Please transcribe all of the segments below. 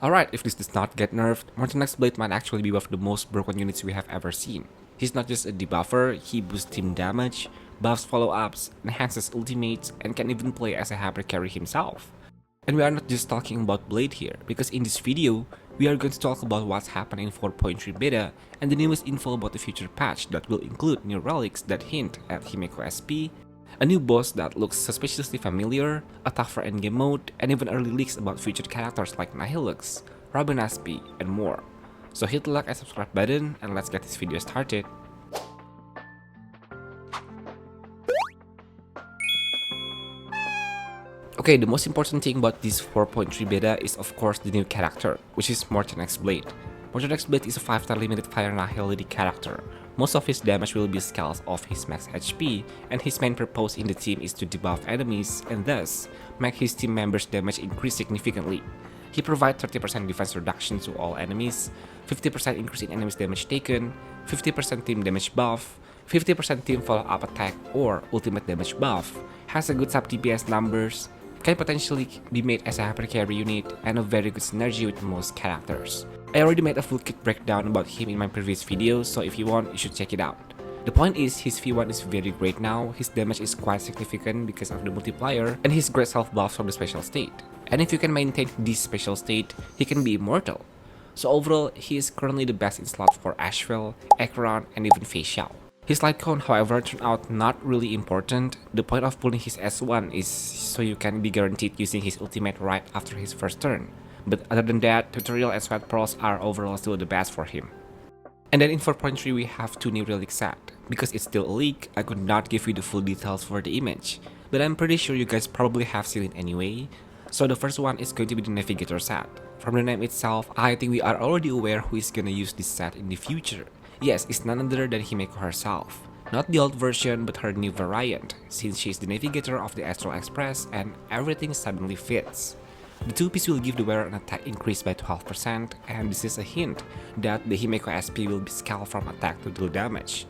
Alright, if this does not get nerfed, Morton's Blade might actually be one of the most broken units we have ever seen. He's not just a debuffer, he boosts team damage, buffs follow-ups, enhances ultimates, and can even play as a hyper carry himself. And we are not just talking about Blade here, because in this video, we are going to talk about what's happening in 4.3 beta and the newest info about the future patch that will include new relics that hint at HIMEKO SP, a new boss that looks suspiciously familiar, a tougher endgame mode, and even early leaks about featured characters like Nihilux, Robin Aspi, and more. So hit the like and subscribe button and let's get this video started. Okay, the most important thing about this 4.3 beta is of course the new character, which is Morton's Blade. Morton's Blade is a 5-star limited fire nihility character. Most of his damage will be scales off his max HP, and his main purpose in the team is to debuff enemies and thus make his team members' damage increase significantly. He provides 30% defense reduction to all enemies, 50% increase in enemies damage taken, 50% team damage buff, 50% team follow-up attack or ultimate damage buff, has a good sub DPS numbers, can potentially be made as a hyper carry unit, and a very good synergy with most characters. I already made a full kit breakdown about him in my previous video, so if you want, you should check it out. The point is, his V1 is very great now, his damage is quite significant because of the multiplier, and his great self buffs from the special state. And if you can maintain this special state, he can be immortal. So overall, he is currently the best in slot for Asheville, Ekron, and even Fei Xiao. His light cone, however, turned out not really important. The point of pulling his S1 is so you can be guaranteed using his ultimate right after his first turn. But other than that, tutorial and sweat pearls are overall still the best for him. And then in 4.3 we have two new relics set. Because it's still a leak, I could not give you the full details for the image, but I'm pretty sure you guys probably have seen it anyway. So the first one is going to be the Navigator set. From the name itself, I think we are already aware who is gonna use this set in the future. Yes, it's none other than HIMEKO herself. Not the old version, but her new variant, since she is the navigator of the Astral Express and everything suddenly fits. The two-piece will give the wearer an attack increase by 12%, and this is a hint that the HIMEKO SP will be scaled from attack to deal damage.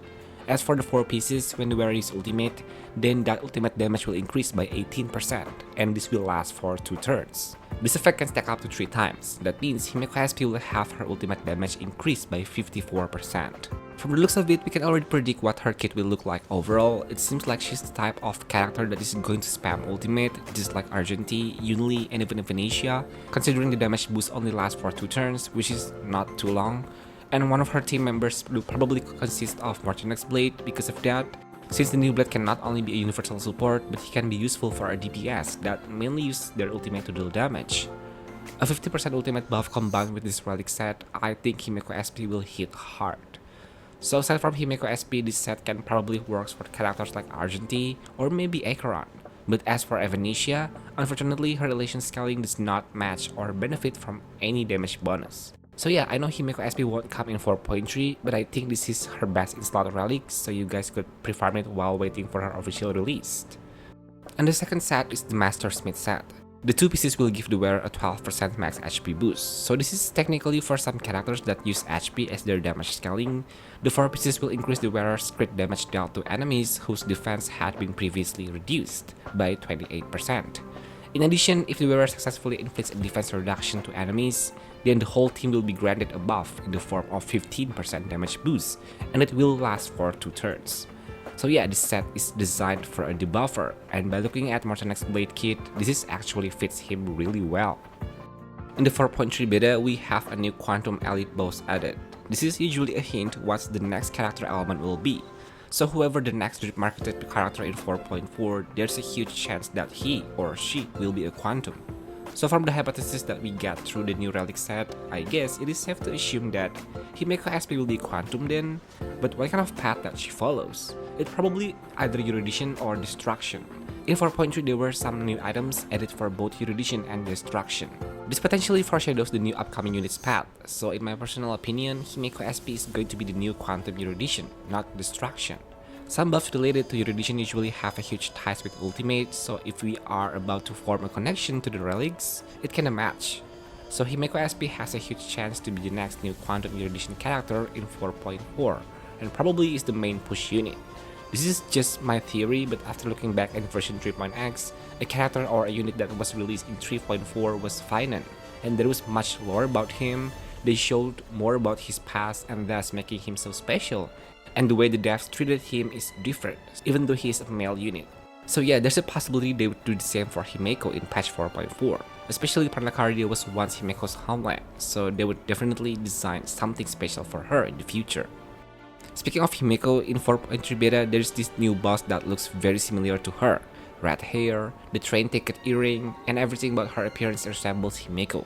As for the 4 pieces, when the wearer uses ultimate, then that ultimate damage will increase by 18%, and this will last for 2 turns. This effect can stack up to 3 times, that means HIMEKO SP will have her ultimate damage increased by 54%. From the looks of it, we can already predict what her kit will look like overall. It seems like she's the type of character that is going to spam ultimate, just like Argenti, Yunli, and even Venetia, considering the damage boost only lasts for 2 turns, which is not too long. And one of her team members will probably consist of Morton's Blade because of that, since the new blade can not only be a universal support, but he can be useful for our DPS that mainly use their ultimate to deal damage. A 50% ultimate buff combined with this relic set, I think HIMEKO SP will hit hard. So aside from HIMEKO SP, this set can probably work for characters like Argenti or maybe Acheron. But as for Venetia, unfortunately her relation scaling does not match or benefit from any damage bonus. So yeah, I know HIMEKO SP won't come in 4.3, but I think this is her best in slot relics, so you guys could pre-farm it while waiting for her official release. And the second set is the Master Smith set. The 2 pieces will give the wearer a 12% max HP boost, so this is technically for some characters that use HP as their damage scaling. The 4 pieces will increase the wearer's crit damage dealt to enemies whose defense had been previously reduced by 28%. In addition, if the wearer successfully inflicts a defense reduction to enemies, then the whole team will be granted a buff in the form of 15% damage boost, and it will last for 2 turns. So yeah, this set is designed for a debuffer, and by looking at Morton's Blade kit, this actually fits him really well. In the 4.3 beta, we have a new Quantum Elite boss added. This is usually a hint what the next character element will be. So whoever the next drip marketed character in 4.4, there's a huge chance that he or she will be a Quantum. So from the hypothesis that we got through the new relic set, I guess it is safe to assume that HIMEKO SP will be Quantum then, but what kind of path that she follows? It probably either erudition or destruction. In 4.3 there were some new items added for both erudition and destruction. This potentially foreshadows the new upcoming unit's path, so in my personal opinion, HIMEKO SP is going to be the new Quantum Erudition, not destruction. Some buffs related to erudition usually have a huge ties with ultimate, so if we are about to form a connection to the relics, it can match. So HIMEKO SP has a huge chance to be the next new Quantum Erudition character in 4.4, and probably is the main push unit. This is just my theory, but after looking back at version 3.x, a character or a unit that was released in 3.4 was Finan, and there was much lore about him. They showed more about his past and thus making him so special. And the way the devs treated him is different, even though he is a male unit. So yeah, there's a possibility they would do the same for HIMEKO in patch 4.4. Especially Parnacardia was once HIMEKO's homeland, so they would definitely design something special for her in the future. Speaking of HIMEKO, in 4.3 beta, there's this new boss that looks very similar to her. Red hair, the train ticket earring, and everything about her appearance resembles HIMEKO.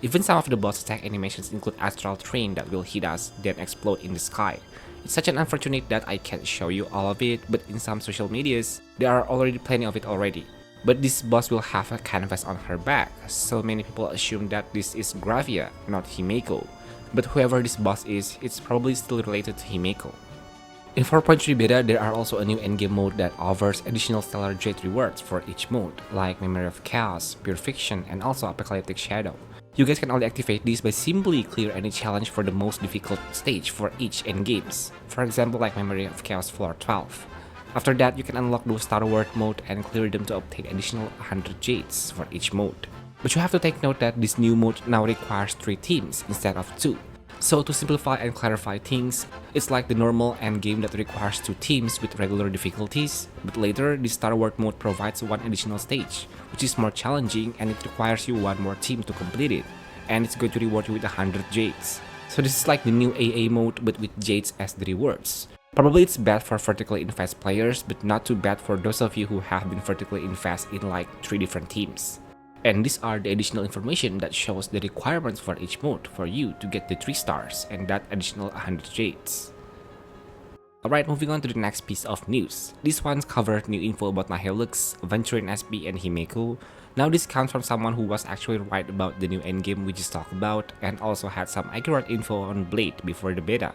Even some of the boss attack animations include astral train that will hit us, then explode in the sky. It's such an unfortunate that I can't show you all of it, but in some social medias, there are already plenty of it already. But this boss will have a canvas on her back, so many people assume that this is Gravia, not HIMEKO. But whoever this boss is, it's probably still related to HIMEKO. In 4.3 beta, there are also a new endgame mode that offers additional Stellar Jade rewards for each mode, like Memory of Chaos, Pure Fiction, and also Apocalyptic Shadow. You guys can only activate these by simply clear any challenge for the most difficult stage for each endgames, for example like Memory of Chaos Floor 12. After that, you can unlock those Star Wars mode and clear them to obtain additional 100 Jades for each mode. But you have to take note that this new mode now requires 3 teams instead of 2. So to simplify and clarify things, it's like the normal endgame that requires 2 teams with regular difficulties, but later the Star Wars mode provides 1 additional stage, which is more challenging and it requires you 1 more team to complete it, and it's going to reward you with 100 Jades. So this is like the new AA mode but with Jades as the rewards. Probably it's bad for vertically invest players, but not too bad for those of you who have been vertically invest in like 3 different teams. And these are the additional information that shows the requirements for each mode for you to get the 3 stars and that additional 100 Jades. Alright, moving on to the next piece of news. This one covered new info about Nihilux, Aventurine SP, and HIMEKO. Now this comes from someone who was actually right about the new endgame we just talked about and also had some accurate info on Blade before the beta.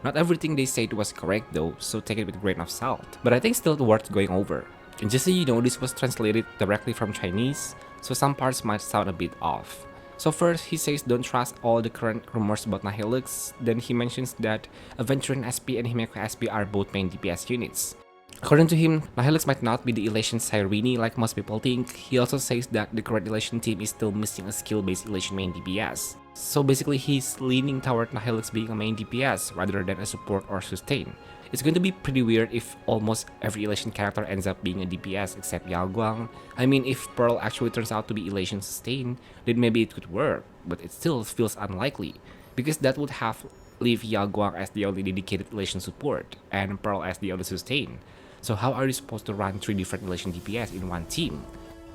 Not everything they said was correct though, so take it with a grain of salt, but I think still worth going over. And just so you know, this was translated directly from Chinese, so some parts might sound a bit off. So first, he says don't trust all the current rumors about Nihilux, then he mentions that Aventurine SP and HIMEKO SP are both main DPS units. According to him, Nihilux might not be the Elation Cyrene like most people think. He also says that the current Elation team is still missing a skill-based Elation main DPS. So basically, he's leaning toward Nihilux being a main DPS rather than a support or sustain. It's going to be pretty weird if almost every Elation character ends up being a DPS except Yao Guang. I mean, if Pearl actually turns out to be Elation sustain, then maybe it could work, but it still feels unlikely, because that would have leave Yao Guang as the only dedicated Elation support, and Pearl as the only sustain. So how are you supposed to run 3 different Elation DPS in one team?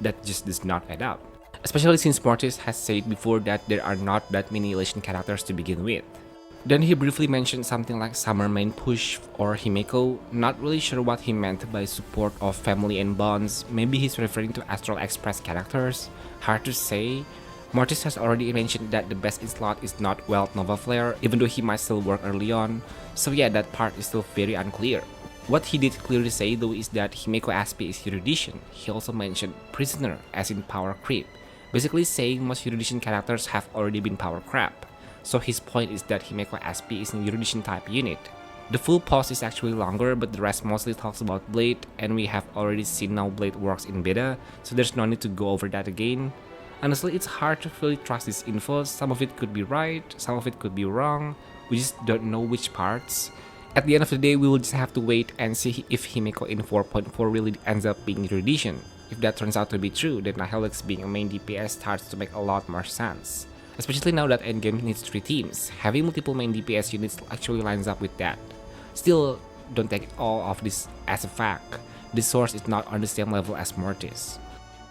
That just does not add up. Especially since Mortis has said before that there are not that many Elation characters to begin with. Then he briefly mentioned something like Summer Main Push or HIMEKO, not really sure what he meant by support of family and bonds, maybe he's referring to Astral Express characters, hard to say. Mortis has already mentioned that the best in slot is not Welt Nova Flare, even though he might still work early on, so yeah, that part is still very unclear. What he did clearly say though is that HIMEKO SP is erudition. He also mentioned prisoner as in power creep, basically saying most erudition characters have already been power crap. So his point is that HIMEKO SP is an erudition type unit. The full post is actually longer, but the rest mostly talks about Blade, and we have already seen how Blade works in beta, so there's no need to go over that again. Honestly, it's hard to really trust this info. Some of it could be right, some of it could be wrong, we just don't know which parts. At the end of the day, we will just have to wait and see if HIMEKO in 4.4 really ends up being erudition. If that turns out to be true, then Nihilux being a main DPS starts to make a lot more sense. Especially now that endgame needs 3 teams, having multiple main DPS units actually lines up with that. Still, don't take all of this as a fact. This source is not on the same level as Mortis.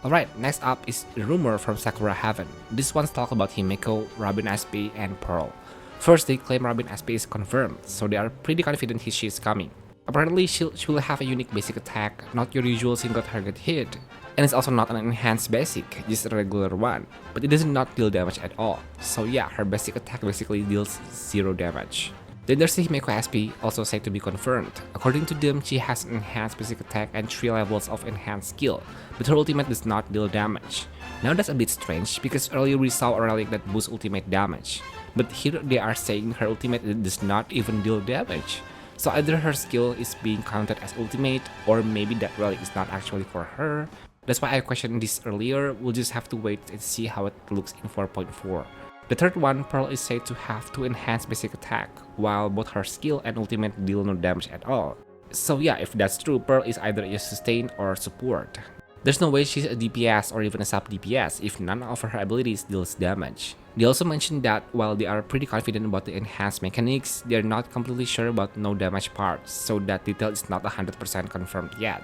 Alright, next up is the rumor from Sakura Heaven. This one's talk about HIMEKO, Robin SP, and Pearl. First, they claim Robin SP is confirmed, so they are pretty confident she is coming. Apparently, she will have a unique basic attack, not your usual single target hit, and it's also not an enhanced basic, just a regular one, but it does not deal damage at all. So yeah, her basic attack basically deals 0 damage. Then there's the HIMEKO SP, also said to be confirmed. According to them, she has an enhanced basic attack and 3 levels of enhanced skill, but her ultimate does not deal damage. Now that's a bit strange, because earlier we saw a relic that boosts ultimate damage, but here they are saying her ultimate does not even deal damage. So either her skill is being counted as ultimate, or maybe that relic is not actually for her. That's why I questioned this earlier. We'll just have to wait and see how it looks in 4.4. The third one, Pearl is said to have to enhance basic attack, while both her skill and ultimate deal no damage at all. So yeah, if that's true, Pearl is either a sustain or support. There's no way she's a DPS or even a sub DPS if none of her abilities deals damage. They also mentioned that while they are pretty confident about the enhanced mechanics, they're not completely sure about no damage parts, so that detail is not 100% confirmed yet.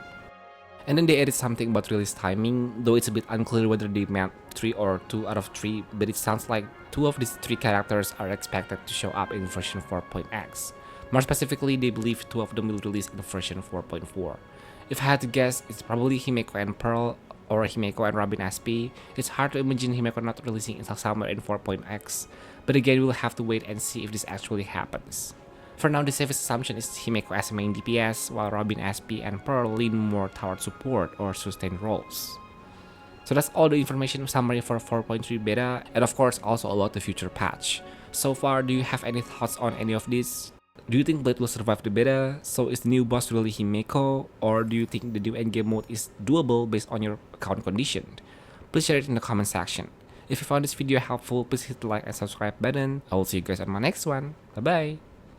And then they added something about release timing, though it's a bit unclear whether they meant 3 or 2 out of 3, but it sounds like 2 of these 3 characters are expected to show up in version 4.x. More specifically, they believe 2 of them will release in version 4.4. If I had to guess, it's probably HIMEKO and Pearl, or HIMEKO and Robin SP. It's hard to imagine HIMEKO not releasing until somewhere in 4.x, but again we'll have to wait and see if this actually happens. For now, the safest assumption is HIMEKO as a main DPS, while Robin SP and Pearl lean more toward support or sustain roles. So that's all the information summary for 4.3 beta, and of course also about the future patch. So far, do you have any thoughts on any of this? Do you think Blade will survive the beta? So is the new boss really HIMEKO? Or do you think the new endgame mode is doable based on your account condition? Please share it in the comment section. If you found this video helpful, please hit the like and subscribe button. I will see you guys on my next one. Bye bye!